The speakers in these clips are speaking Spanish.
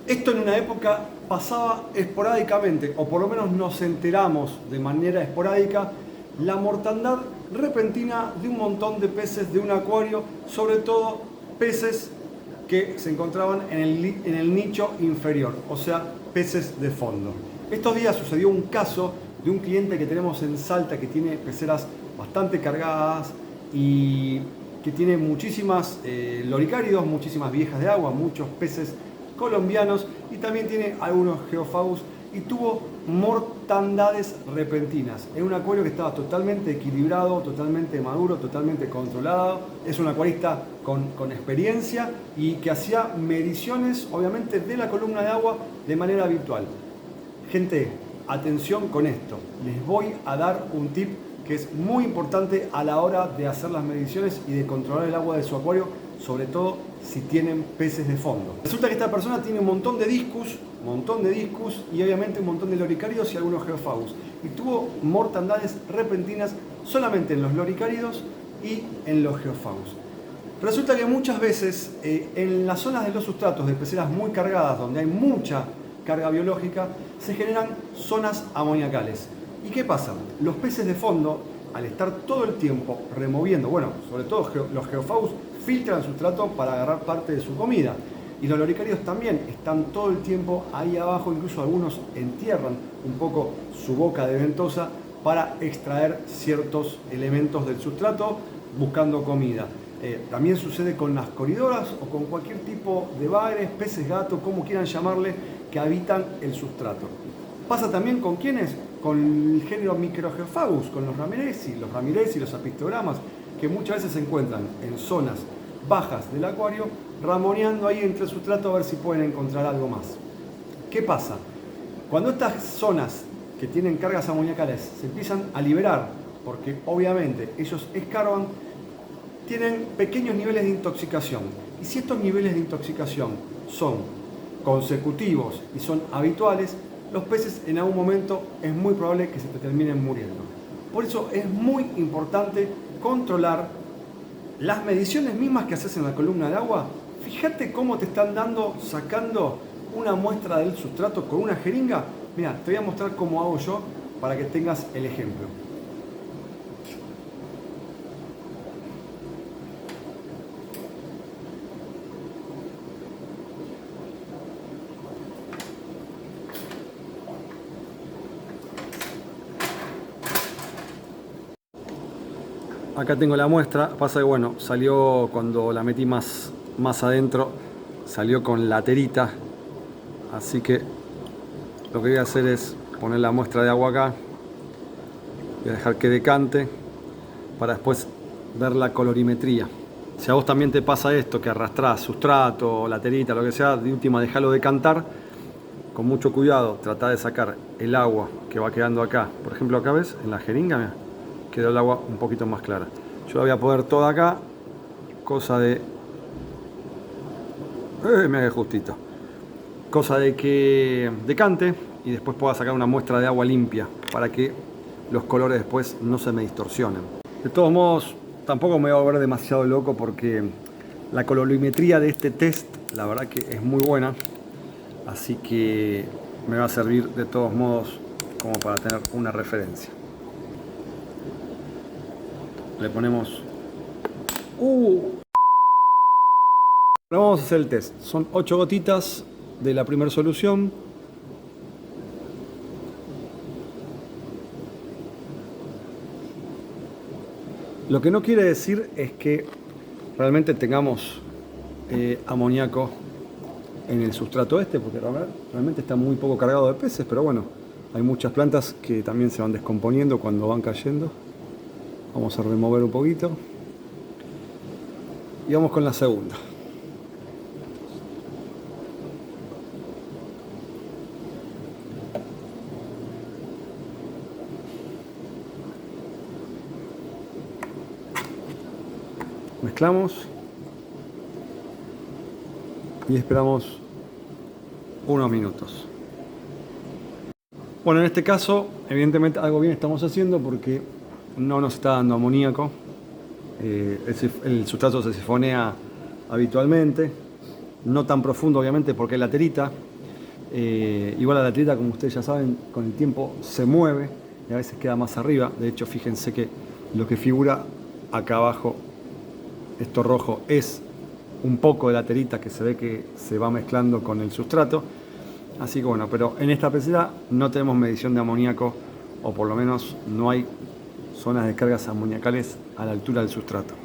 Esto en una época pasaba esporádicamente, o por lo menos nos enteramos de manera esporádica, la mortandad repentina de un montón de peces de un acuario, sobre todo peces que se encontraban en el nicho inferior, o sea, peces de fondo. Estos días sucedió un caso de un cliente que tenemos en Salta que tiene peceras bastante cargadas y que tiene muchísimas loricáridos, muchísimas viejas de agua, muchos peces colombianos y también tiene algunos geofagus y tuvo mortandades repentinas en un acuario que estaba totalmente equilibrado, totalmente maduro, totalmente controlado. Es un acuarista con experiencia y que hacía mediciones obviamente de la columna de agua de manera habitual. Gente, atención con esto, les voy a dar un tip que es muy importante a la hora de hacer las mediciones y de controlar el agua de su acuario, sobre todo si tienen peces de fondo. Resulta que esta persona tiene un montón de discus y obviamente un montón de loricáridos y algunos geofagus. Y tuvo mortandades repentinas solamente en los loricáridos y en los geofagus. Resulta que muchas veces en las zonas de los sustratos de peceras muy cargadas, donde hay mucha carga biológica, se generan zonas amoniacales. ¿Y qué pasa? Los peces de fondo, al estar todo el tiempo removiendo, bueno, sobre todo los geofagus filtran sustrato para agarrar parte de su comida. Y los loricáridos también están todo el tiempo ahí abajo, incluso algunos entierran un poco su boca de ventosa para extraer ciertos elementos del sustrato buscando comida. También sucede con las coridoras o con cualquier tipo de bagres, peces gato, como quieran llamarle, que habitan el sustrato. Pasa también con ¿quiénes? Con el género Microgeofagus, con los ramirezi, los apistogramas, que muchas veces se encuentran en zonas bajas del acuario, ramoneando ahí entre el sustrato a ver si pueden encontrar algo más. ¿Qué pasa? Cuando estas zonas que tienen cargas amoniacales se empiezan a liberar, porque obviamente ellos escarban, tienen pequeños niveles de intoxicación. Y si estos niveles de intoxicación son consecutivos y son habituales, los peces en algún momento es muy probable que se te terminen muriendo. Por eso es muy importante controlar las mediciones mismas que haces en la columna de agua. Fíjate cómo te están sacando una muestra del sustrato con una jeringa. Mira, te voy a mostrar cómo hago yo para que tengas el ejemplo. Acá tengo la muestra, pasa que bueno, salió cuando la metí más adentro, salió con laterita, así que lo que voy a hacer es poner la muestra de agua acá, voy a dejar que decante para después ver la colorimetría. Si a vos también te pasa esto, que arrastrás sustrato, laterita, lo que sea, de última dejalo decantar, con mucho cuidado, tratá de sacar el agua que va quedando acá. Por ejemplo, acá ves, en la jeringa, mira, quedó el agua un poquito más clara. Yo la voy a poner toda acá, cosa de... me haga justito. Cosa de que decante y después pueda sacar una muestra de agua limpia para que los colores después no se me distorsionen. De todos modos, tampoco me voy a volver demasiado loco porque la colorimetría de este test, la verdad que es muy buena. Así que me va a servir de todos modos como para tener una referencia. Le ponemos... Vamos a hacer el test. Son 8 gotitas de la primera solución. Lo que no quiere decir es que realmente tengamos amoníaco en el sustrato este, porque realmente está muy poco cargado de peces, pero bueno, hay muchas plantas que también se van descomponiendo cuando van cayendo. Vamos a remover un poquito y vamos con la segunda. Mezclamos y esperamos unos minutos. Bueno, en este caso, evidentemente algo bien estamos haciendo porque no nos está dando amoníaco. El sustrato se sifonea habitualmente, no tan profundo obviamente porque es laterita. Igual a la atleta, como ustedes ya saben, con el tiempo se mueve y a veces queda más arriba. De hecho, fíjense que lo que figura acá abajo, esto rojo, es un poco de la telita que se ve que se va mezclando con el sustrato. Así que bueno, pero en esta pecera no tenemos medición de amoníaco, o por lo menos no hay zonas de cargas amoníacales a la altura del sustrato.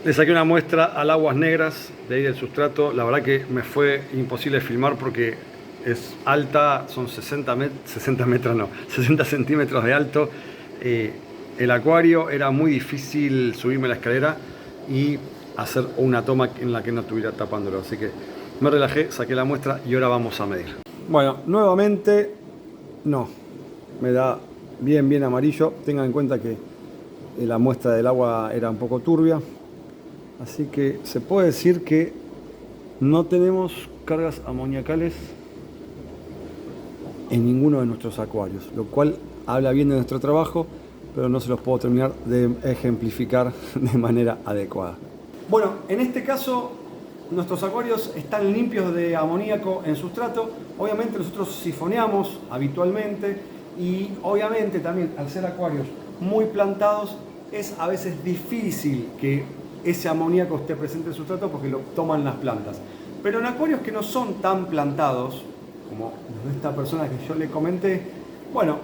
Le saqué una muestra al aguas negras de ahí del sustrato. La verdad que me fue imposible filmar porque es alta, son 60 centímetros de alto. El acuario, era muy difícil subirme la escalera y hacer una toma en la que no estuviera tapándolo. Así que me relajé, saqué la muestra y ahora vamos a medir. Bueno, nuevamente no, me da bien amarillo. Tengan en cuenta que la muestra del agua era un poco turbia. Así que se puede decir que no tenemos cargas amoniacales en ninguno de nuestros acuarios, lo cual habla bien de nuestro trabajo, pero no se los puedo terminar de ejemplificar de manera adecuada. Bueno, en este caso nuestros acuarios están limpios de amoníaco en sustrato. Obviamente nosotros sifoneamos habitualmente y obviamente también al ser acuarios muy plantados es a veces difícil que ese amoníaco esté presente en el sustrato porque lo toman las plantas. Pero en acuarios que no son tan plantados, como esta persona que yo le comenté, bueno,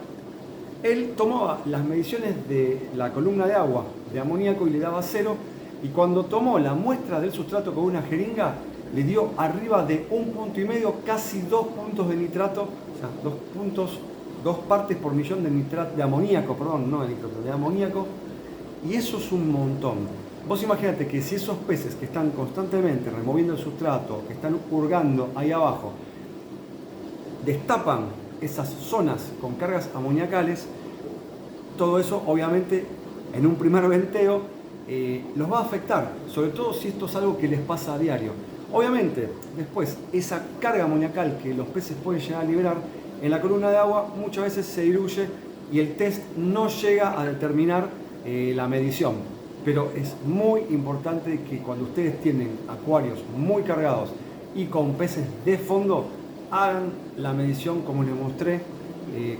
él tomaba las mediciones de la columna de agua de amoníaco y le daba 0, y cuando tomó la muestra del sustrato con una jeringa, le dio arriba de 1,5 puntos, casi 2 puntos de nitrato, o sea, 2 partes por millón de amoníaco, perdón, no de nitrato, de amoníaco, y eso es un montón. Vos imaginate que si esos peces que están constantemente removiendo el sustrato, que están hurgando ahí abajo, destapan esas zonas con cargas amoniacales, todo eso obviamente en un primer venteo los va a afectar, sobre todo si esto es algo que les pasa a diario. Obviamente después esa carga amoniacal que los peces pueden llegar a liberar en la columna de agua muchas veces se diluye y el test no llega a determinar la medición. Pero es muy importante que cuando ustedes tienen acuarios muy cargados y con peces de fondo, hagan la medición como les mostré,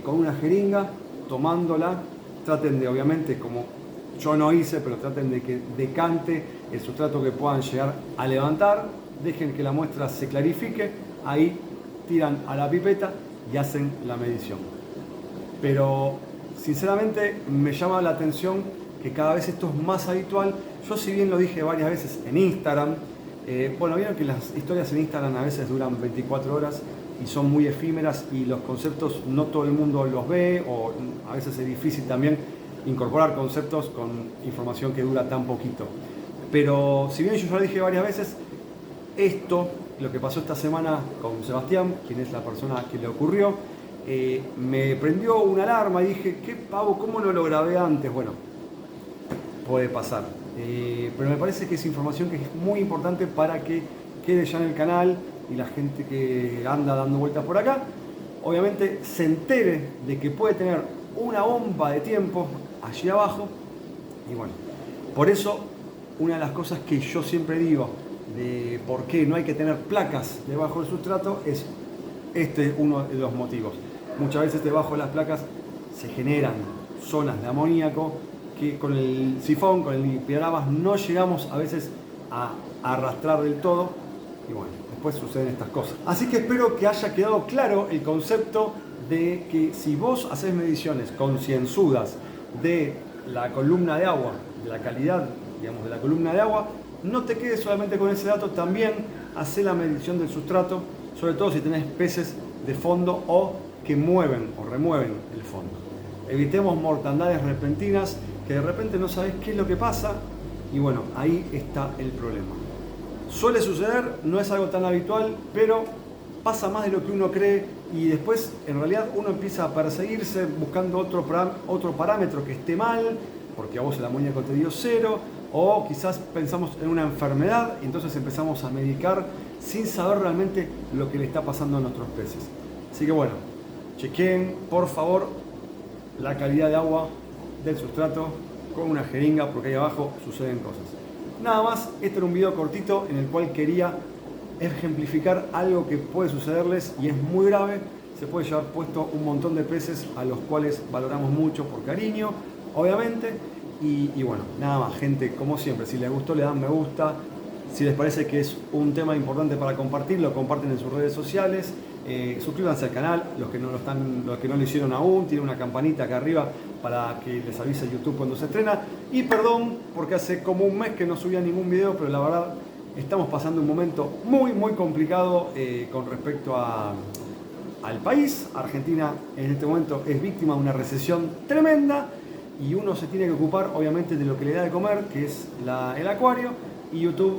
con una jeringa, tomándola. Traten de, obviamente, como yo no hice, pero traten de que decante el sustrato que puedan llegar a levantar. Dejen que la muestra se clarifique, ahí tiran a la pipeta y hacen la medición. Pero sinceramente me llama la atención que cada vez esto es más habitual. Yo, si bien lo dije varias veces en Instagram, bueno, vieron que las historias en Instagram a veces duran 24 horas y son muy efímeras y los conceptos no todo el mundo los ve, o a veces es difícil también incorporar conceptos con información que dura tan poquito. Pero si bien yo ya lo dije varias veces, esto, lo que pasó esta semana con Sebastián, quien es la persona que le ocurrió, me prendió una alarma y dije, ¿qué pavo? ¿Cómo no lo grabé antes? Bueno, puede pasar, pero me parece que es información que es muy importante para que quede ya en el canal y la gente que anda dando vueltas por acá obviamente se entere de que puede tener una bomba de tiempo allí abajo. Y bueno, por eso una de las cosas que yo siempre digo de por qué no hay que tener placas debajo del sustrato es uno de los motivos. Muchas veces debajo de las placas se generan zonas de amoníaco que con el sifón, con el limpialavas, no llegamos a veces a arrastrar del todo, y bueno, después suceden estas cosas. Así que espero que haya quedado claro el concepto de que si vos haces mediciones concienzudas de la columna de agua, de la calidad, digamos, de la columna de agua, no te quedes solamente con ese dato, también hacé la medición del sustrato, sobre todo si tenés peces de fondo o que mueven o remueven el fondo. Evitemos mortandades repentinas, que de repente no sabés qué es lo que pasa, y bueno, ahí está el problema. Suele suceder, no es algo tan habitual, pero pasa más de lo que uno cree, y después en realidad uno empieza a perseguirse buscando otro parámetro que esté mal, porque a vos el amoníaco te dio 0, o quizás pensamos en una enfermedad y entonces empezamos a medicar sin saber realmente lo que le está pasando a nuestros peces. Así que bueno, chequen por favor la calidad de agua del sustrato con una jeringa, porque ahí abajo suceden cosas. Nada más, este era un video cortito en el cual quería ejemplificar algo que puede sucederles y es muy grave. Se puede llevar puesto un montón de peces a los cuales valoramos mucho por cariño, obviamente. Y bueno, nada más, gente, como siempre, si les gustó le dan me gusta. Si les parece que es un tema importante para compartir, lo comparten en sus redes sociales. Suscríbanse al canal, los que no lo hicieron aún, tiene una campanita acá arriba para que les avise YouTube cuando se estrena. Y perdón, porque hace como un mes que no subía ningún video, pero la verdad estamos pasando un momento muy complicado con respecto al país. Argentina en este momento es víctima de una recesión tremenda y uno se tiene que ocupar obviamente de lo que le da de comer, que es el acuario, y YouTube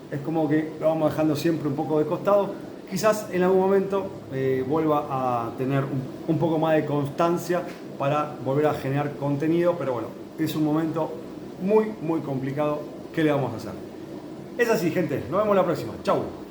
es como que lo vamos dejando siempre un poco de costado. Quizás en algún momento vuelva a tener un poco más de constancia para volver a generar contenido, pero bueno, es un momento muy complicado. ¿Qué le vamos a hacer? Es así, gente, nos vemos la próxima. Chau.